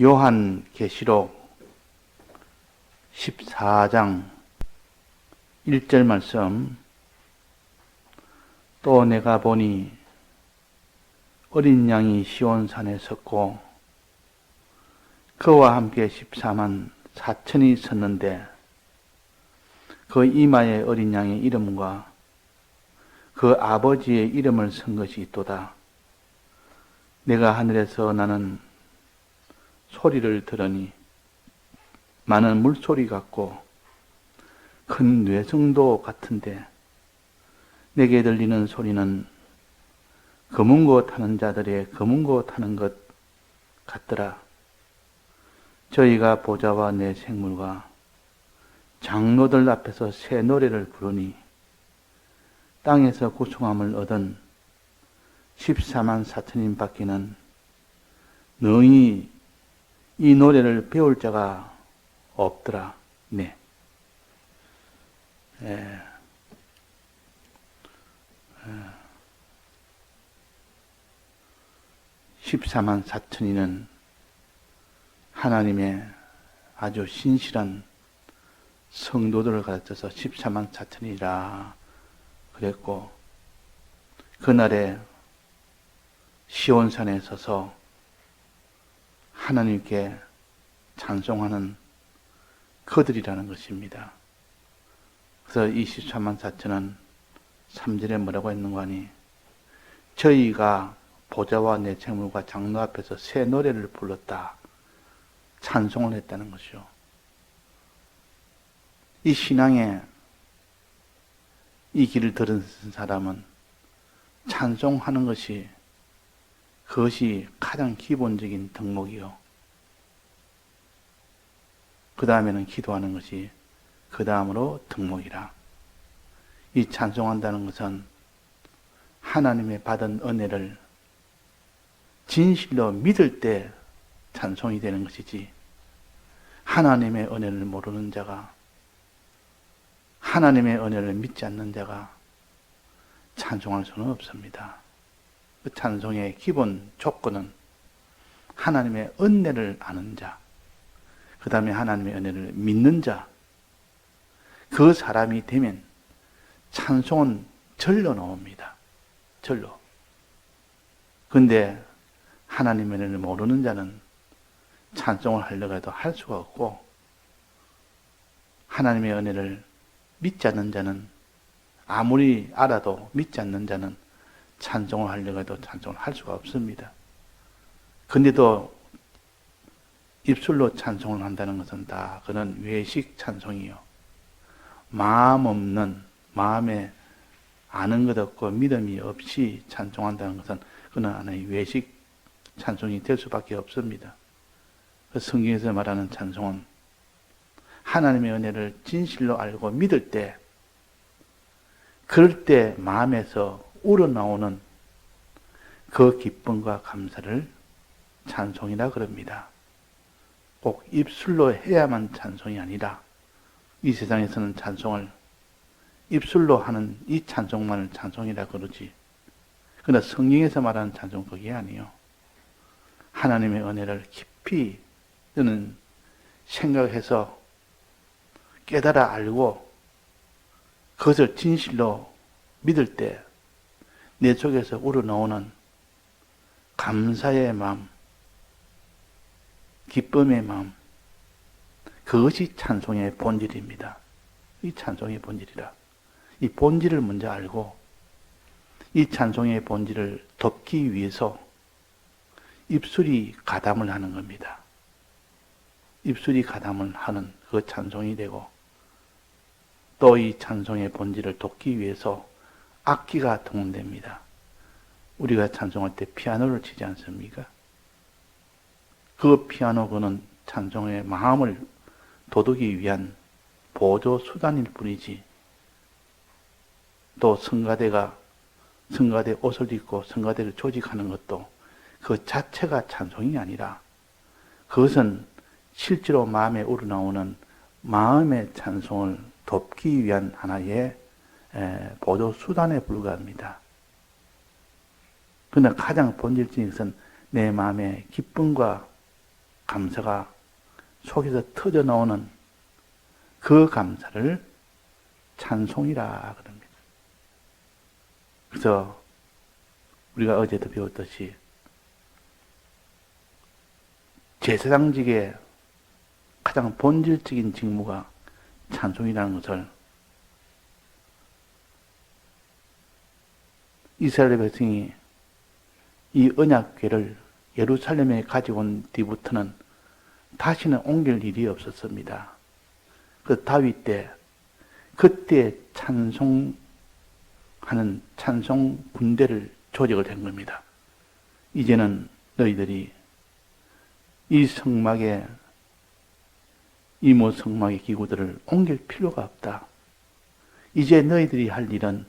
요한계시록 14장 1절 말씀. 또 내가 보니 어린 양이 시온산에 섰고 그와 함께 14만 4천이 섰는데 그 이마에 어린 양의 이름과 그 아버지의 이름을 쓴 것이 있도다. 내가 하늘에서 나는 소리를 들으니 많은 물소리 같고 큰 뇌성도 같은데 내게 들리는 소리는 검은고 타는 자들의 검은고 타는 것 같더라. 저희가 보좌와 내 생물과 장로들 앞에서 새 노래를 부르니 땅에서 구속함을 얻은 14만 4천인 밖에는 능히 이 노래를 배울 자가 없더라. 네. 14만 4천이는 하나님의 아주 신실한 성도들을 가르쳐서 14만 4천이라 그랬고, 그날에 시온산에 서서 하나님께 찬송하는 그들이라는 것입니다. 그래서 이 14만 4천은 3절에 뭐라고 했는가 하니, 저희가 보좌와 내 재물과 장로 앞에서 새 노래를 불렀다. 찬송을 했다는 것이요. 이 신앙에 이 길을 들은 사람은 찬송하는 것이, 그것이 가장 기본적인 덕목이요. 그 다음에는 기도하는 것이 그 다음으로 덕목이라. 이 찬송한다는 것은 하나님의 받은 은혜를 진실로 믿을 때 찬송이 되는 것이지, 하나님의 은혜를 모르는 자가, 하나님의 은혜를 믿지 않는 자가 찬송할 수는 없습니다. 그 찬송의 기본 조건은 하나님의 은혜를 아는 자, 그 다음에 하나님의 은혜를 믿는 자, 그 사람이 되면 찬송은 절로 나옵니다. 절로. 근데 하나님의 은혜를 모르는 자는 찬송을 하려고 해도 할 수가 없고, 하나님의 은혜를 믿지 않는 자는, 아무리 알아도 믿지 않는 자는 찬송을 하려고 해도 찬송을 할 수가 없습니다. 근데도 입술로 찬송을 한다는 것은 다 그는 외식 찬송이요. 마음 없는, 마음에 아는 것 없고 믿음이 없이 찬송한다는 것은 그는 하나의 외식 찬송이 될 수밖에 없습니다. 그 성경에서 말하는 찬송은 하나님의 은혜를 진실로 알고 믿을 때, 그럴 때 마음에서 우러나오는 그 기쁨과 감사를 찬송이라 그럽니다. 꼭 입술로 해야만 찬송이 아니라, 이 세상에서는 찬송을 입술로 하는 이 찬송만을 찬송이라 그러지, 그러나 성경에서 말하는 찬송 그게 아니요. 하나님의 은혜를 깊이 저는 생각해서 깨달아 알고 그것을 진실로 믿을 때 내 속에서 우러나오는 감사의 마음, 기쁨의 마음, 그것이 찬송의 본질입니다. 이 찬송의 본질이라. 이 본질을 먼저 알고 이 찬송의 본질을 덮기 위해서 입술이 가담을 하는 겁니다. 입술이 가담을 하는 그 찬송이 되고, 또 이 찬송의 본질을 덮기 위해서 악기가 동원됩니다. 우리가 찬송할 때 피아노를 치지 않습니까? 그 피아노는 찬송의 마음을 돋우기 위한 보조 수단일 뿐이지, 또 성가대 옷을 입고 성가대를 조직하는 것도 그 자체가 찬송이 아니라, 그것은 실제로 마음에 우러나오는 마음의 찬송을 덮기 위한 하나의 보조 수단에 불과합니다. 그러나 가장 본질적인 것은 내 마음의 기쁨과 감사가 속에서 터져 나오는 그 감사를 찬송이라 그럽니다. 그래서 우리가 어제도 배웠듯이 제사장직의 가장 본질적인 직무가 찬송이라는 것을 이스라엘 백성이 이 언약궤를 예루살렘에 가지고 온 뒤부터는 다시는 옮길 일이 없었습니다. 그 다윗 때 그때 찬송하는 찬송 군대를 조직을 한 겁니다. 이제는 너희들이 이 성막의 이모 성막의 기구들을 옮길 필요가 없다. 이제 너희들이 할 일은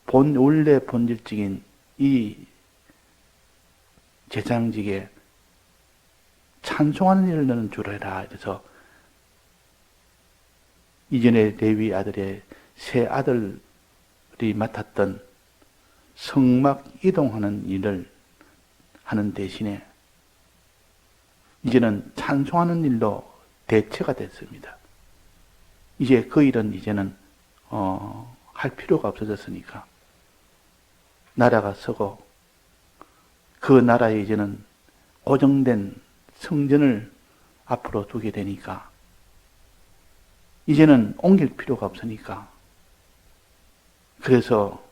원래 본질적인 이 제사장직에 찬송하는 일을 너는 주로 해라. 그래서 이전에 레위 아들의 세 아들이 맡았던 성막 이동하는 일을 하는 대신에 이제는 찬송하는 일로 대체가 됐습니다. 이제 그 일은 이제는 할 필요가 없어졌으니까 나라가 서고 그 나라에 이제는 고정된 성전을 앞으로 두게 되니까 이제는 옮길 필요가 없으니까 그래서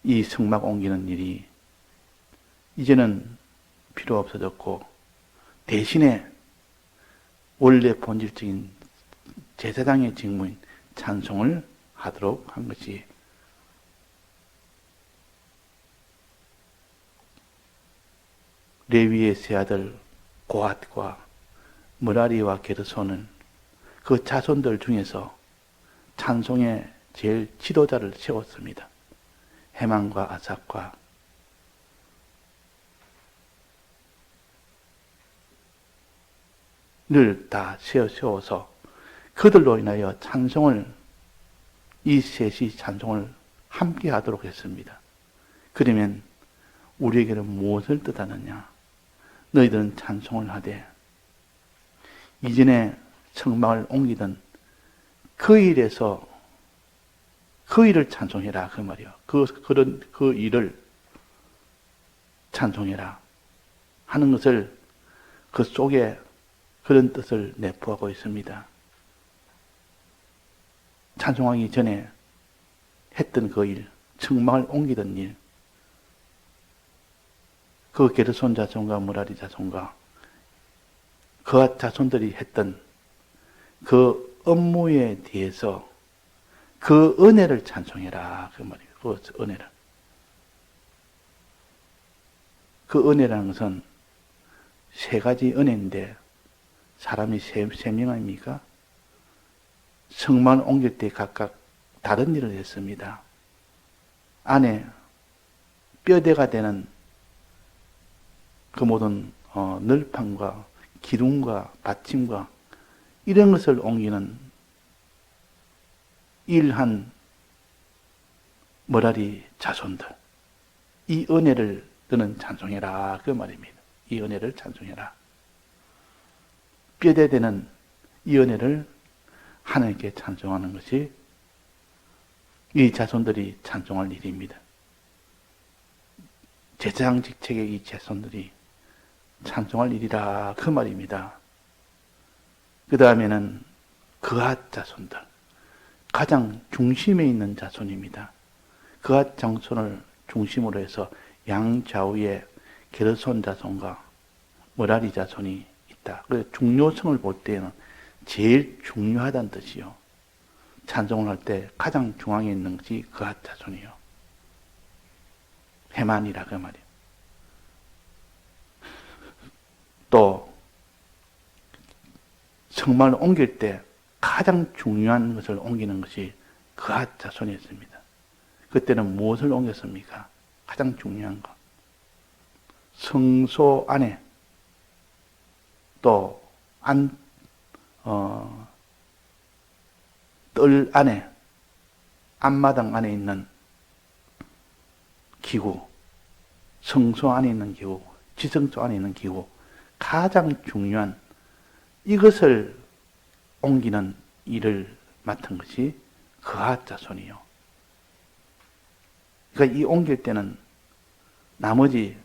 이 성막 옮기는 일이 이제는 필요 없어졌고 대신에 원래 본질적인 제사장의 직무인 찬송을 하도록 한 것이 레위의 세 아들 고핫과 므라리와 게르손은 그 자손들 중에서 찬송의 제일 지도자를 세웠습니다. 헤만과 아삭과 를 다 세워서 그들로 인하여 찬송을 이 셋이 찬송을 함께 하도록 했습니다. 그러면 우리에게는 무엇을 뜻하느냐? 너희들은 찬송을 하되 이전에 성막을 옮기던 그 일에서 그 일을 찬송해라 그 말이요. 그 일을 찬송해라 하는 것을 그 속에 그런 뜻을 내포하고 있습니다. 찬송하기 전에 했던 그 일, 성막을 옮기던 일, 그 게르손 자손과 므라리 자손과 그 자손들이 했던 그 업무에 대해서 그 은혜를 찬송해라 그 말이에요. 그 은혜를. 그 은혜라는 것은 세 가지 은혜인데 사람이 세 명 아닙니까? 성막을 옮길 때 각각 다른 일을 했습니다. 안에 뼈대가 되는 그 모든 널판과 기둥과 받침과 이런 것을 옮기는 일한 므라리 자손들, 이 은혜를 너는 찬송해라 그 말입니다. 이 은혜를 찬송해라. 뼈대되는 이 은혜를 하나님께 찬송하는 것이 이 자손들이 찬송할 일입니다. 제사장 직책의 이 자손들이 찬송할 일이라 그 말입니다. 그 다음에는 그앗 자손들, 가장 중심에 있는 자손입니다. 그앗 자손을 중심으로 해서 양좌우에 게르손 자손과 므라리 자손이 있다. 그 중요성을 볼 때는 제일 중요하다는 뜻이요. 찬송을 할 때 가장 중앙에 있는 것이 그앗 자손이요. 헤만이라 그 말이에요. 또 성막을 옮길 때 가장 중요한 것을 옮기는 것이 그앗 자손이었습니다. 그때는 무엇을 옮겼습니까? 가장 중요한 것. 성소 안에 또 뜰 안에 앞마당 안에 있는 기구, 성소 안에 있는 기구, 지성소 안에 있는 기구, 가장 중요한 이것을 옮기는 일을 맡은 것이 그앗 자손이요. 그러니까 이 옮길 때는 나머지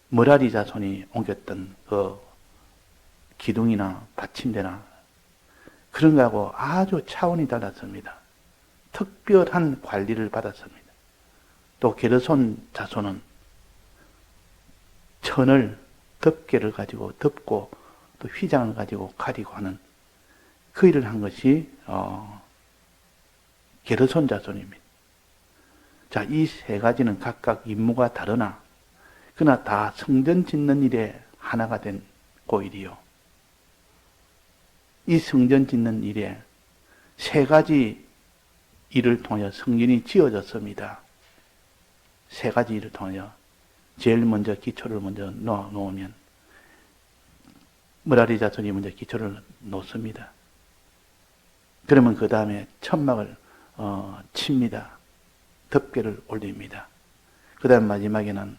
머라리 자손이 옮겼던 그 기둥이나 받침대나 그런 거하고 아주 차원이 달랐습니다. 특별한 관리를 받았습니다. 또 게르손 자손은 천을 덮개를 가지고 덮고 또 휘장을 가지고 가리고 하는 그 일을 한 것이 게르손 자손입니다. 자, 이 세 가지는 각각 임무가 다르나 그러나 다 성전 짓는 일에 하나가 된 고일이요. 이 성전 짓는 일에 세 가지 일을 통하여 성전이 지어졌습니다. 세 가지 일을 통하여 제일 먼저 기초를 먼저 놓으면 머라리 자손이 먼저 기초를 놓습니다. 그러면 그 다음에 천막을 칩니다. 덮개를 올립니다. 그 다음 마지막에는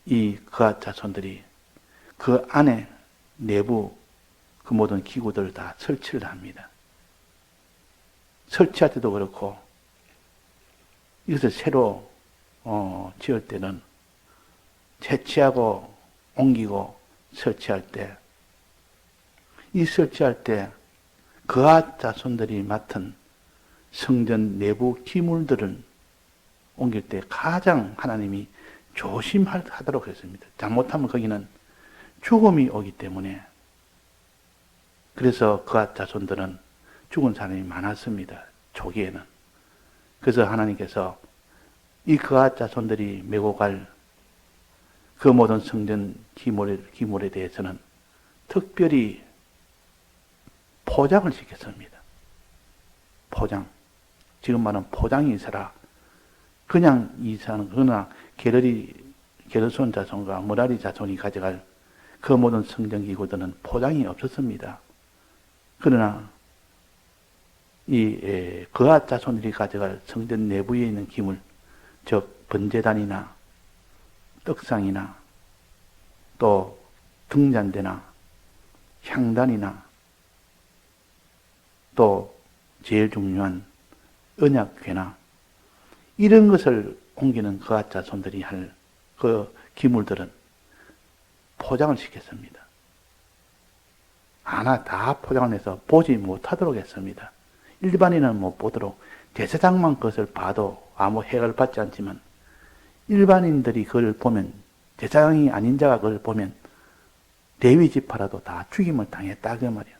이 그앗 자손들이 그 안에 내부 그 모든 기구들을 다 설치를 합니다. 설치할 때도 그렇고 이것을 새로 지을 때는 채취하고 옮기고 설치할 때 이 설치할 때 그앗 자손들이 맡은 성전 내부 기물들은 옮길 때 가장 하나님이 조심하도록 했습니다. 잘못하면 거기는 죽음이 오기 때문에 그래서 그앗 자손들은 죽은 사람이 많았습니다. 초기에는. 그래서 하나님께서 이 그앗 자손들이 메고 갈 그 모든 성전 기물에 대해서는 특별히 포장을 시켰습니다. 포장. 지금 말하는 포장이 있어라. 그냥 이사는 그러나 게르손 자손과 머라리 자손이 가져갈 그 모든 성전 기구들은 포장이 없었습니다. 그러나 이 그앗 자손들이 가져갈 성전 내부에 있는 기물, 즉 번제단이나 떡상이나 또 등잔대나 향단이나 또 제일 중요한 언약궤나 이런 것을 옮기는 그앗 자손들이 할 그 기물들은 포장을 시켰습니다. 하나 다 포장을 해서 보지 못하도록 했습니다. 일반인은 못 보도록 제사장만 그것을 봐도 아무 해를 받지 않지만 일반인들이 그걸 보면 제사장이 아닌 자가 그걸 보면 레위 지파라도 다 죽임을 당했다 그 말이에요.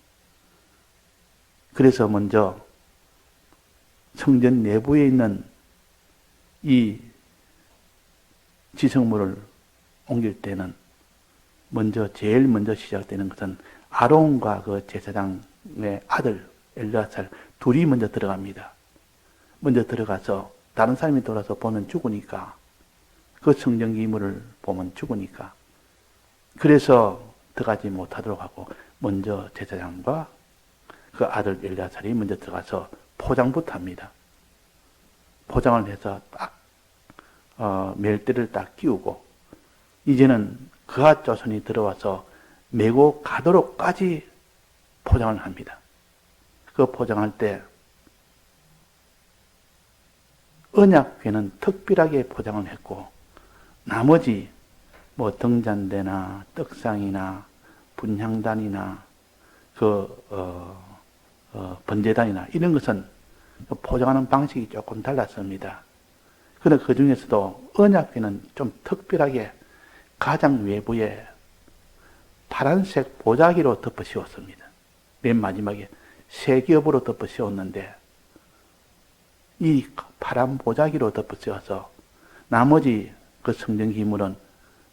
그래서 먼저 성전 내부에 있는 이 지성물을 옮길 때는 제일 먼저 시작되는 것은 아론과 그 제사장의 아들 엘르아살 둘이 먼저 들어갑니다. 먼저 들어가서 다른 사람이 돌아서 보면 죽으니까 그 성전 기물을 보면 죽으니까 그래서 들어가지 못하도록 하고 먼저 제사장과 그 아들 엘르아살이 먼저 들어가서 포장부터 합니다. 포장을 해서 딱 멜대를 딱 끼우고 이제는 그앗 자손이 들어와서 메고 가도록까지 포장을 합니다. 그 포장할 때 언약궤는 특별하게 포장을 했고 나머지 뭐 등잔대나 떡상이나 분향단이나 번제단이나 이런 것은 포장하는 방식이 조금 달랐습니다. 그런데 그 중에서도 언약궤는 좀 특별하게 가장 외부에 파란색 보자기로 덮어 씌웠습니다. 맨 마지막에 세 겹으로 덮어 씌웠는데 이 파란 보자기로 덮어 씌워서 나머지 그 성전 기물은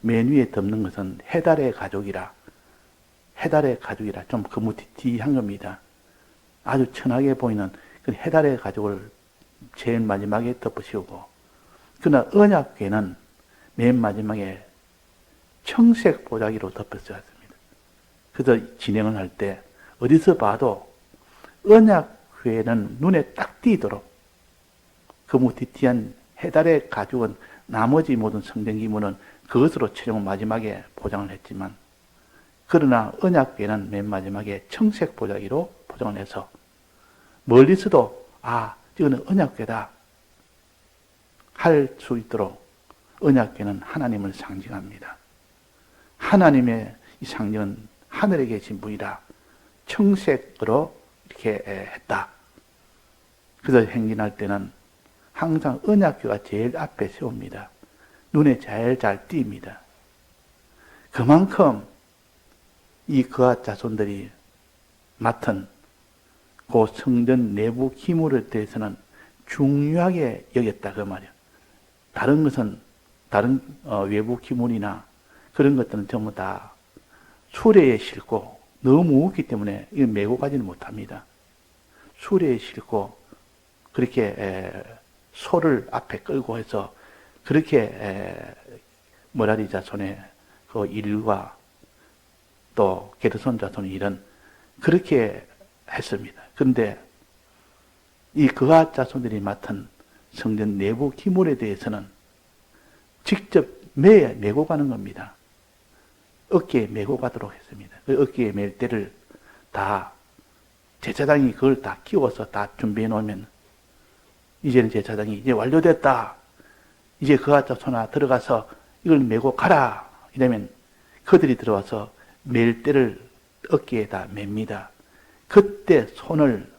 맨 위에 덮는 것은 해달의 가죽이라 좀 거무튀튀한 겁니다. 아주 천하게 보이는 그 해달의 가죽을 제일 마지막에 덮어 씌우고 그러나 언약궤는 맨 마지막에 청색 보자기로 덮어 씌웠습니다. 그래서 진행을 할 때 어디서 봐도 언약궤는 눈에 딱 띄도록 거무튀튀한 해달의 가죽은 나머지 모든 성전 기물은 그것으로 최종 마지막에 포장을 했지만, 그러나 언약궤는 맨 마지막에 청색 보자기로 포장을 해서 멀리서도 이거는 언약궤다 할 수 있도록 언약궤는 하나님을 상징합니다. 하나님의 이 상징은 하늘에 계신 분이라 청색으로 이렇게 했다. 그래서 행진할 때는 항상 언약궤가 제일 앞에 세웁니다. 눈에 제일 잘 띕니다. 그만큼 이 그앗 자손들이 맡은 그 성전 내부 기물에 대해서는 중요하게 여겼다 그 말이야. 다른 것은 다른 외부 기물이나 그런 것들은 전부 다 수레에 싣고 너무 무겁기 때문에 이걸 메고 가지는 못합니다. 수레에 싣고 그렇게 소를 앞에 끌고 해서 그렇게 머라리 자손의 그 일과 또 게르손 자손의 일은 그렇게 했습니다. 그런데 이 그앗 자손들이 맡은 성전 내부 기물에 대해서는 직접 메고 가는 겁니다. 어깨에 메고 가도록 했습니다. 그 어깨에 멜 때를 다 제사장이 그걸 다 끼워서 다 준비해 놓으면 이제는 제사장이 이제 완료됐다. 이제 그앗 자손아 들어가서 이걸 메고 가라. 이러면 그들이 들어와서 멜 때를 어깨에다 맵니다. 그때 손을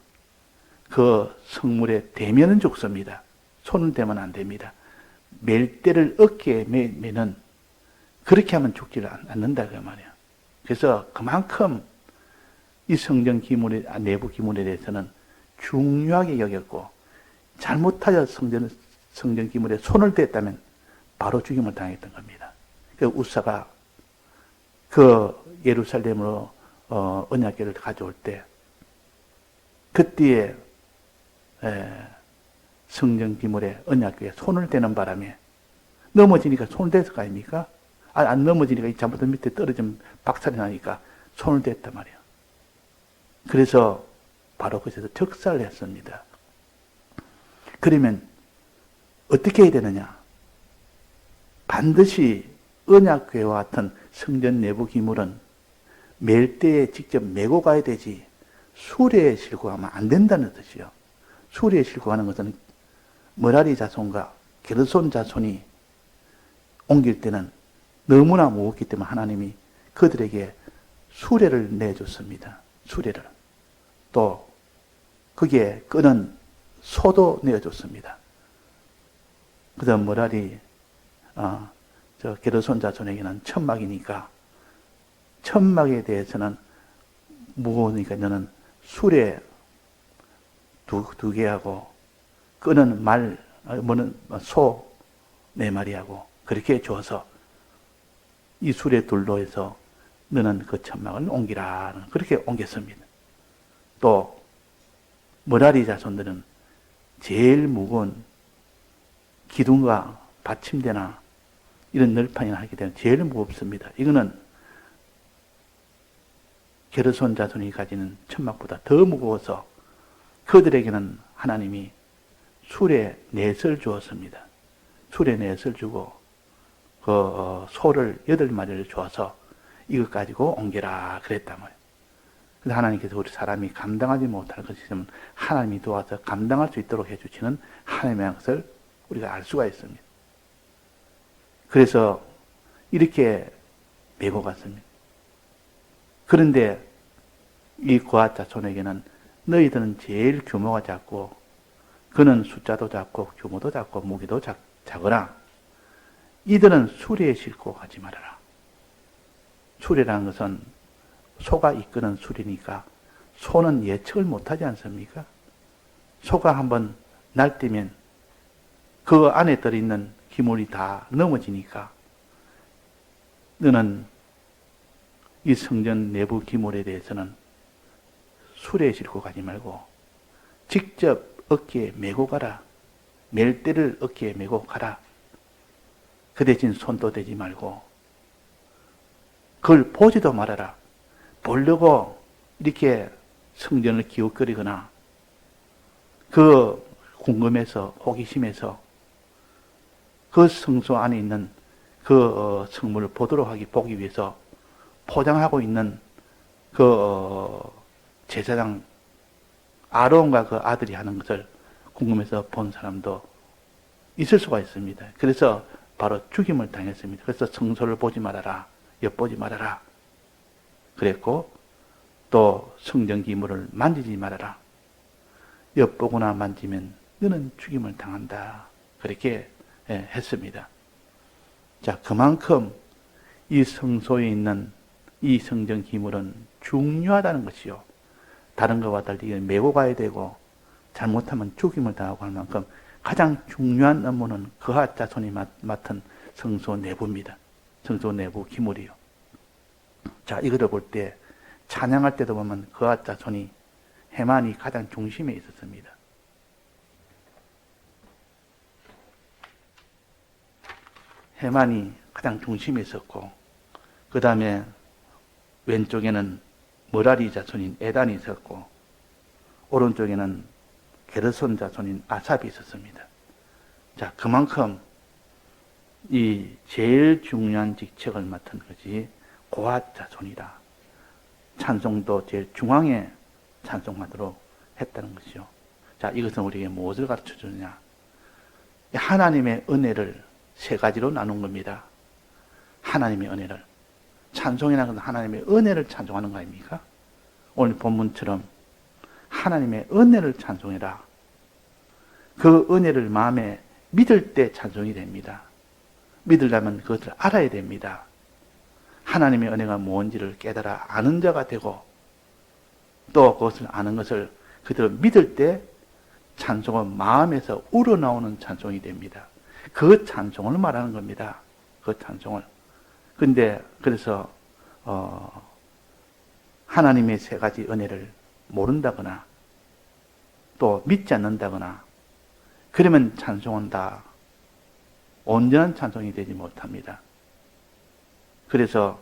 그 성물에 대면은 죽습니다. 손을 대면 안 됩니다. 멜 때를 어깨에 매는 그렇게 하면 죽지를 않는다 그 말이야. 그래서 그만큼 이 성전 기물의 내부 기물에 대해서는 중요하게 여겼고 잘못하여 성전 기물에 손을 댔다면 바로 죽임을 당했던 겁니다. 그 우사가 그 예루살렘으로 언약궤를 가져올 때 그때에 성전 기물에 언약궤에 손을 대는 바람에 넘어지니까 손을 댔을 거 아닙니까? 안 넘어지니까 이 잘못한 밑에 떨어지면 박살이 나니까 손을 댔단 말이에요. 그래서 바로 그곳에서 적살을 했습니다. 그러면 어떻게 해야 되느냐? 반드시 언약궤와 같은 성전 내부 기물은 멜 때에 직접 메고 가야 되지 수레에 싣고 가면 안 된다는 뜻이요. 수레에 싣고 가는 것은 머라리 자손과 게르손 자손이 옮길 때는 너무나 무겁기 때문에 하나님이 그들에게 수레를 내줬습니다. 수레를. 또 거기에 끄는 소도 내어줬습니다. 그래서 머라리 저 게르손 자손에게는 천막이니까 천막에 대해서는 무거우니까 너는 수레 두 개하고 끄는 소 네 마리하고 그렇게 줘서 이 수레 둘로 해서 너는 그 천막을 옮기라. 그렇게 옮겼습니다. 또 머라리 자손들은 제일 무거운 기둥과 받침대나 이런 널판이나 하게 되면 제일 무겁습니다. 이거는 게르손 자손이 가지는 천막보다 더 무거워서 그들에게는 하나님이 수레 넷을 주었습니다. 수레 넷을 주고 그 소를 8마리를 주어서 이것 가지고 옮겨라 그랬단 말이에요. 그래서 하나님께서 우리 사람이 감당하지 못할 것이 있으면 하나님이 도와서 감당할 수 있도록 해주시는 하나님의 것을 우리가 알 수가 있습니다. 그래서 이렇게 메고 갔습니다. 그런데 이 고앗 자손에게는 너희들은 제일 규모가 작고 그는 숫자도 작고 규모도 작고 무기도 작으나 이들은 수레에 싣고 가지 말아라. 수레라는 것은 소가 이끄는 수레니까 소는 예측을 못하지 않습니까? 소가 한번 날뛰면 그 안에 들어있는 기물이 다 넘어지니까 너는 이 성전 내부 기물에 대해서는 수레에 싣고 가지 말고 직접 어깨에 메고 가라. 멜 때를 어깨에 메고 가라. 그 대신 손도 대지 말고 그걸 보지도 말아라. 보려고 이렇게 성전을 기웃거리거나 그 궁금해서 호기심에서 그 성소 안에 있는 그 성물을 보기 위해서 포장하고 있는 그 제사장 아론과 그 아들이 하는 것을 궁금해서 본 사람도 있을 수가 있습니다. 그래서 바로 죽임을 당했습니다. 그래서 성소를 보지 말아라, 엿보지 말아라 그랬고, 또 성전 기물을 만지지 말아라. 엿보거나 만지면 너는 죽임을 당한다. 그렇게 했습니다. 자, 그만큼 이 성소에 있는 이 성전 기물은 중요하다는 것이요. 다른 것과 달리 메고 가야 되고 잘못하면 죽임을 당하고 할 만큼 가장 중요한 업무는 그하 자손이 맡은 성소 내부입니다. 성소 내부 기물이요. 자, 이거를 볼 때 찬양할 때도 보면 그하 자손이 해만이 가장 중심에 있었습니다. 해만이 가장 중심에 있었고, 그 다음에 왼쪽에는 머라리 자손인 에단이 있었고, 오른쪽에는 게르손 자손인 아삽이 있었습니다. 자, 그만큼 이 제일 중요한 직책을 맡은 것이 고핫 자손이다. 찬송도 제일 중앙에 찬송하도록 했다는 것이죠. 자, 이것은 우리에게 무엇을 가르쳐 주느냐? 하나님의 은혜를 세 가지로 나눈 겁니다. 하나님의 은혜를. 찬송이라는 것은 하나님의 은혜를 찬송하는 거 아닙니까? 오늘 본문처럼 하나님의 은혜를 찬송해라. 그 은혜를 마음에 믿을 때 찬송이 됩니다. 믿으려면 그것을 알아야 됩니다. 하나님의 은혜가 뭔지를 깨달아 아는 자가 되고, 또 그것을 아는 것을 그대로 믿을 때 찬송은 마음에서 우러나오는 찬송이 됩니다. 그 찬송을 말하는 겁니다. 그 찬송을. 근데 그래서 하나님의 세 가지 은혜를 모른다거나 또 믿지 않는다거나 그러면 찬송은 다 온전한 찬송이 되지 못합니다. 그래서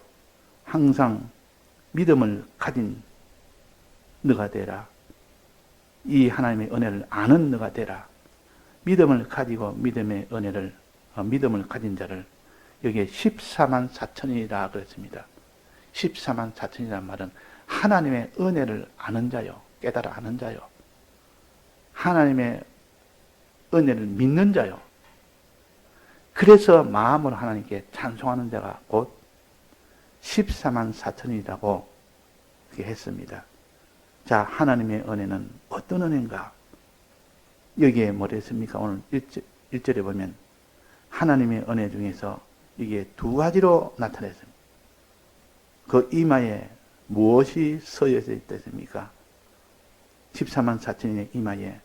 항상 믿음을 가진 너가 되라. 이 하나님의 은혜를 아는 너가 되라. 믿음을 가지고 믿음을 가진 자를 여기에 14만 4천이라 그랬습니다. 14만 4천이라는 말은 하나님의 은혜를 아는 자요. 깨달아 아는 자요. 하나님의 은혜를 믿는 자요. 그래서 마음으로 하나님께 찬송하는 자가 곧 14만 4천이라고 그렇게 했습니다. 자, 하나님의 은혜는 어떤 은혜인가? 여기에 뭐라 했습니까? 오늘 1절에 보면 하나님의 은혜 중에서 이게 두 가지로 나타냈습니다. 그 이마에 무엇이 써여져 있습니까? 14만 4천인의 이마에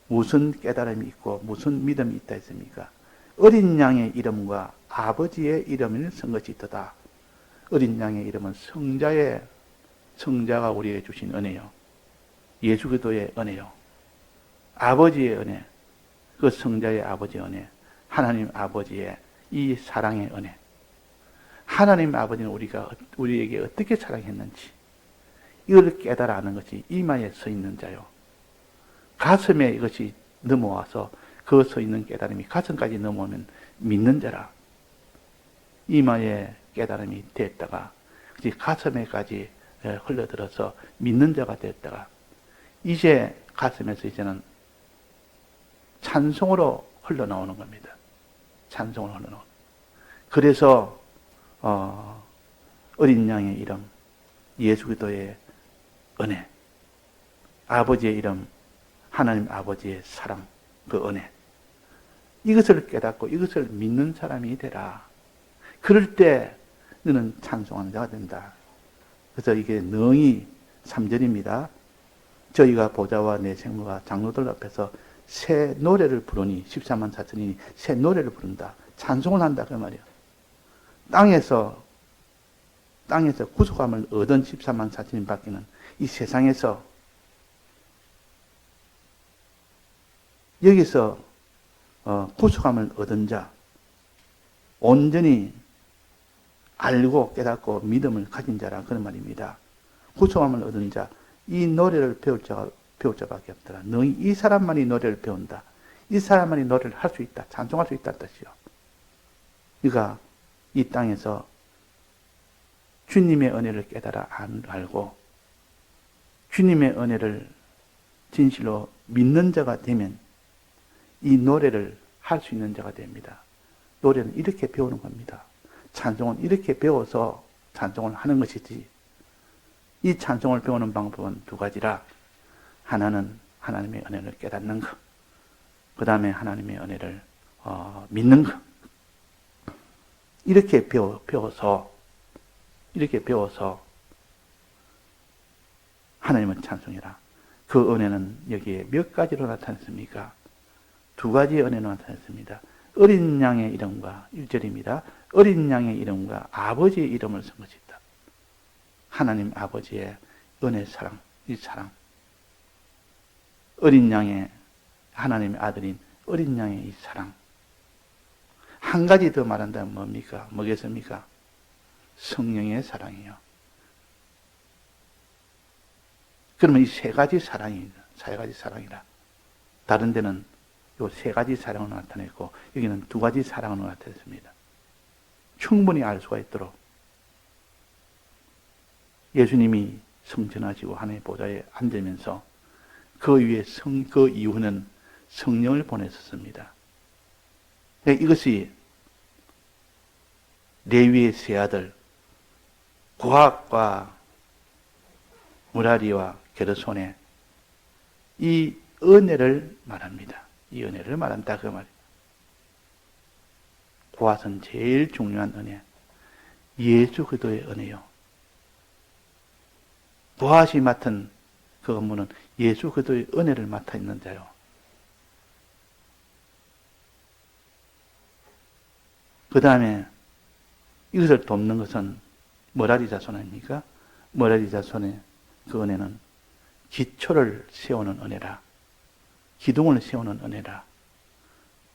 무슨 깨달음이 있고 무슨 믿음이 있다 했습니까? 어린 양의 이름과 아버지의 이름을 쓴 것이 있다. 어린 양의 이름은 성자가 우리에게 주신 은혜요. 예수 그리스도의 은혜요. 아버지의 은혜, 그 성자의 아버지의 은혜, 하나님 아버지의 이 사랑의 은혜. 하나님 아버지는 우리에게 어떻게 사랑했는지 이걸 깨달아 아는 것이 이마에 서 있는 자요. 가슴에 이것이 넘어와서 그 서 있는 깨달음이 가슴까지 넘어오면 믿는 자라. 이마에 깨달음이 됐다가 가슴에까지 흘러들어서 믿는 자가 됐다가 이제 가슴에서 이제는 찬송으로 흘러나오는 겁니다. 찬송으로 흘러나오는. 그래서 어린 양의 이름, 예수 그리스도의 은혜, 아버지의 이름, 하나님 아버지의 사랑, 그 은혜. 이것을 깨닫고 이것을 믿는 사람이 되라. 그럴 때 너는 찬송하는 자가 된다. 그래서 이게 능히 3절입니다. 저희가 보좌와 내 생모가 장로들 앞에서 새 노래를 부르니 14만 4천인이 새 노래를 부른다. 찬송을 한다 그 말이야. 땅에서 구속함을 얻은 14만 4천인 밖에는 이 세상에서 여기서 구속함을 얻은 자, 온전히 알고 깨닫고 믿음을 가진 자라 그런 말입니다. 구속함을 얻은 자, 이 노래를 배울 자밖에 없더라. 너희 이 사람만이 노래를 배운다. 이 사람만이 노래를 할 수 있다, 찬송할 수 있다는 뜻이요. 그러니까 이 땅에서 주님의 은혜를 깨달아 알고 주님의 은혜를 진실로 믿는 자가 되면 이 노래를 할 수 있는 자가 됩니다. 노래는 이렇게 배우는 겁니다. 찬송은 이렇게 배워서 찬송을 하는 것이지. 이 찬송을 배우는 방법은 두 가지라. 하나는 하나님의 은혜를 깨닫는 것. 그 다음에 하나님의 은혜를 믿는 것. 이렇게 배워서 하나님을 찬송해라. 그 은혜는 여기에 몇 가지로 나타났습니까? 두 가지 은혜로 나타났습니다. 어린 양의 이름과 1절입니다. 어린 양의 이름과 아버지의 이름을 쓴 것이다. 하나님 아버지의 은혜, 사랑, 이 사랑. 어린 양의 하나님의 아들인 어린 양의 이 사랑. 한 가지 더 말한다면 뭡니까? 뭐겠습니까? 성령의 사랑이요. 그러면 이 세 가지 사랑이다. 세 가지 사랑이라. 다른 데는 요 세 가지 사랑으로 나타냈고, 여기는 두 가지 사랑으로 나타냈습니다. 충분히 알 수가 있도록. 예수님이 성전하시고 하나님의 보좌에 앉으면서 그 위에 그 이후는 성령을 보냈었습니다. 이것이 레위의 세 아들 고핫과 무라리와 게르손의 이 은혜를 말합니다. 이 은혜를 말한다 그 말이에요. 고핫은 제일 중요한 은혜, 예수 그리스도의 은혜요. 고핫이 맡은 그 업무는 예수 그리스도의 은혜를 맡아 있는 자요. 그 다음에 이것을 돕는 것은 머라리 자손 아닙니까? 머라리 자손의 그 은혜는 기초를 세우는 은혜라. 기둥을 세우는 은혜라.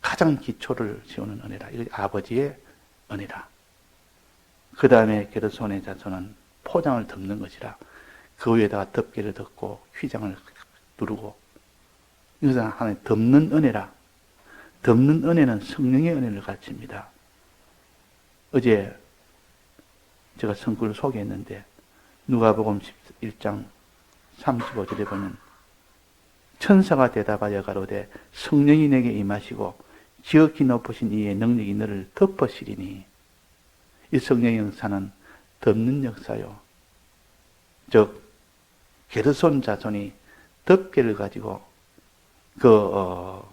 가장 기초를 세우는 은혜라. 이거 아버지의 은혜라. 그 다음에 게르손의 자손은 포장을 덮는 것이라. 그 위에다가 덮개를 덮고 휘장을 두르고, 이것은 하나의 덮는 은혜라. 덮는 은혜는 성령의 은혜를 가르칩니다. 어제 제가 성구를 소개했는데 누가복음 1장 35절에 보면 천사가 대답하여 가로되 성령이 내게 임하시고 지극히 높으신 이의 능력이 너를 덮으시리니. 이 성령의 역사는 덮는 역사요. 즉 게르손 자손이 덮개를 가지고 그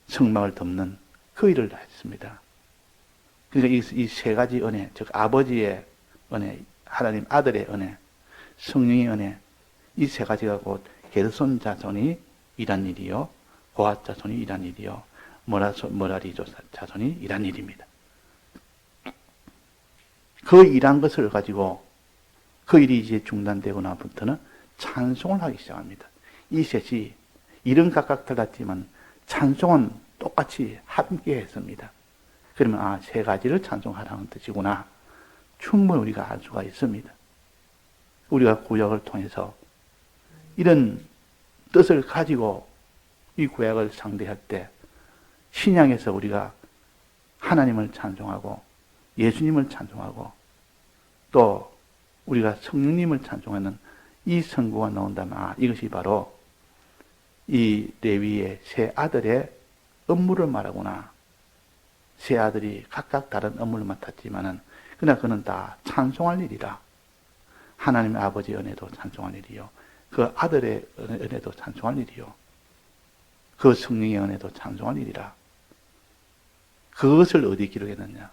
성막을 덮는 그 일을 했습니다. 그러니까 이 세 가지 은혜, 즉 아버지의 은혜, 하나님 아들의 은혜, 성령의 은혜, 이 세 가지가 곧 게르손 자손이 일한 일이요, 고핫 자손이 일한 일이요, 머라리 자손이 일한 일입니다. 그 일한 것을 가지고 그 일이 이제 중단되고 나부터는 찬송을 하기 시작합니다. 이 셋이 일은 각각 달랐지만 찬송은 똑같이 함께 했습니다. 그러면 세 가지를 찬송하라는 뜻이구나. 충분히 우리가 알 수가 있습니다. 우리가 구약을 통해서 이런 뜻을 가지고 이 구약을 상대할 때 신약에서 우리가 하나님을 찬송하고 예수님을 찬송하고 또 우리가 성령님을 찬송하는 이 선구가 나온다면 이것이 바로 이 레위의 세 아들의 업무를 말하구나. 세 아들이 각각 다른 업무를 맡았지만은 그러나 그는 다 찬송할 일이라. 하나님의 아버지의 은혜도 찬송할 일이요, 그 아들의 은혜도 찬송할 일이요, 그 성령의 은혜도 찬송할 일이라. 그것을 어디 기록했느냐?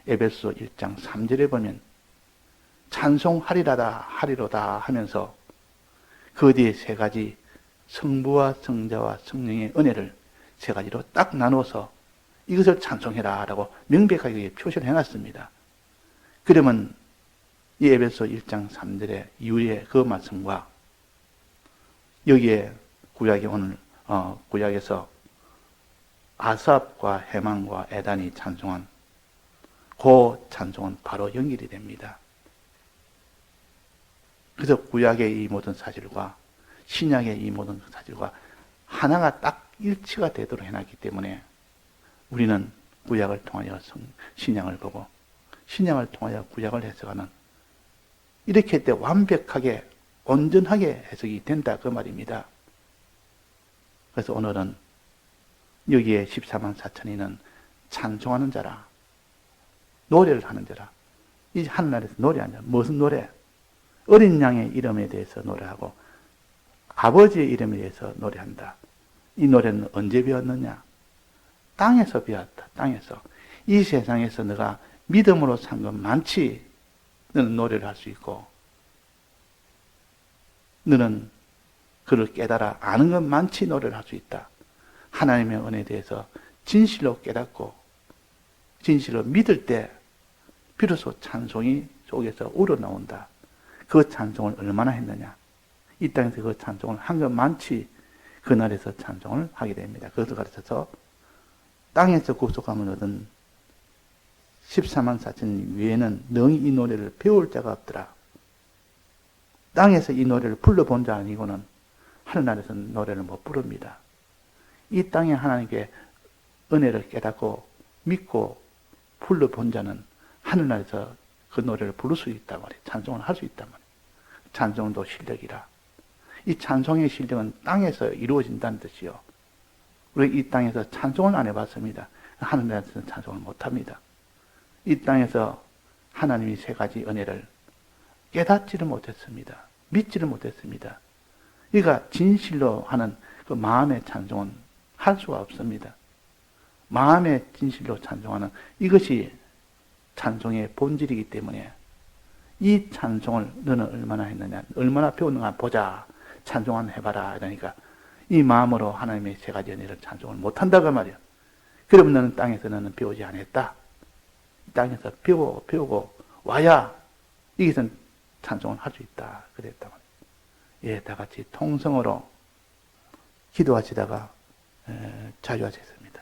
에베소 1장 3절에 보면 찬송하리라다 하리로다 하면서 그 뒤에 세 가지 성부와 성자와 성령의 은혜를 세 가지로 딱 나눠서 이것을 찬송해라 라고 명백하게 표시를 해놨습니다. 그러면 이 에베소 1장 3절의 이후의 그 말씀과 여기에 구약에서 아삽과 헤만과 에단이 찬송한 그 찬송은 바로 연결이 됩니다. 그래서 구약의 이 모든 사실과 신약의 이 모든 사실과 하나가 딱 일치가 되도록 해놨기 때문에 우리는 구약을 통하여 신약을 보고 신약을 통하여 구약을 해석하는 이렇게 할 때 완벽하게 온전하게 해석이 된다 그 말입니다. 그래서 오늘은 여기에 14만 4천이는 찬송하는 자라, 노래를 하는 자라. 이 하늘나라에서 노래하는 자. 무슨 노래? 어린 양의 이름에 대해서 노래하고 아버지의 이름에 대해서 노래한다. 이 노래는 언제 배웠느냐? 땅에서 배웠다. 땅에서. 이 세상에서 너가 믿음으로 산 것 많지. 너는 노래를 할 수 있고 너는 그를 깨달아 아는 것 많지 노래를 할 수 있다. 하나님의 은혜에 대해서 진실로 깨닫고 진실로 믿을 때 비로소 찬송이 속에서 우러나온다. 그 찬송을 얼마나 했느냐. 이 땅에서 그 찬송을 한 것 많지 그날에서 찬송을 하게 됩니다. 그것을 가르쳐서 땅에서 구속함을 얻은 14만 4천 외에는 능히 이 노래를 배울 자가 없더라. 땅에서 이 노래를 불러본 자 아니고는 하늘나라에서는 노래를 못 부릅니다. 이 땅에 하나님께 은혜를 깨닫고 믿고 불러본 자는 하늘나라에서 그 노래를 부를 수 있단 말이에요. 찬송을 할 수 있단 말이에요. 찬송도 실력이라. 이 찬송의 실력은 땅에서 이루어진다는 뜻이요. 우리 이 땅에서 찬송을 안 해봤습니다. 하늘나라에서는 찬송을 못합니다. 이 땅에서 하나님이 세 가지 은혜를 깨닫지를 못했습니다. 믿지를 못했습니다. 그러니까 진실로 하는 그 마음의 찬송은 할 수가 없습니다. 마음의 진실로 찬송하는 이것이 찬송의 본질이기 때문에 이 찬송을 너는 얼마나 했느냐, 얼마나 배웠는가 보자. 찬송 한번 해봐라. 이러니까 이 마음으로 하나님의 세 가지 은혜를 찬송을 못한다고 말이야. 그럼 너는 땅에서 너는 배우지 않았다. 땅에서 배우고 와야 이것은 찬송을 할 수 있다. 그랬단 말이에요. 예, 다 같이 통성으로 기도하시다가 자유하셨습니다.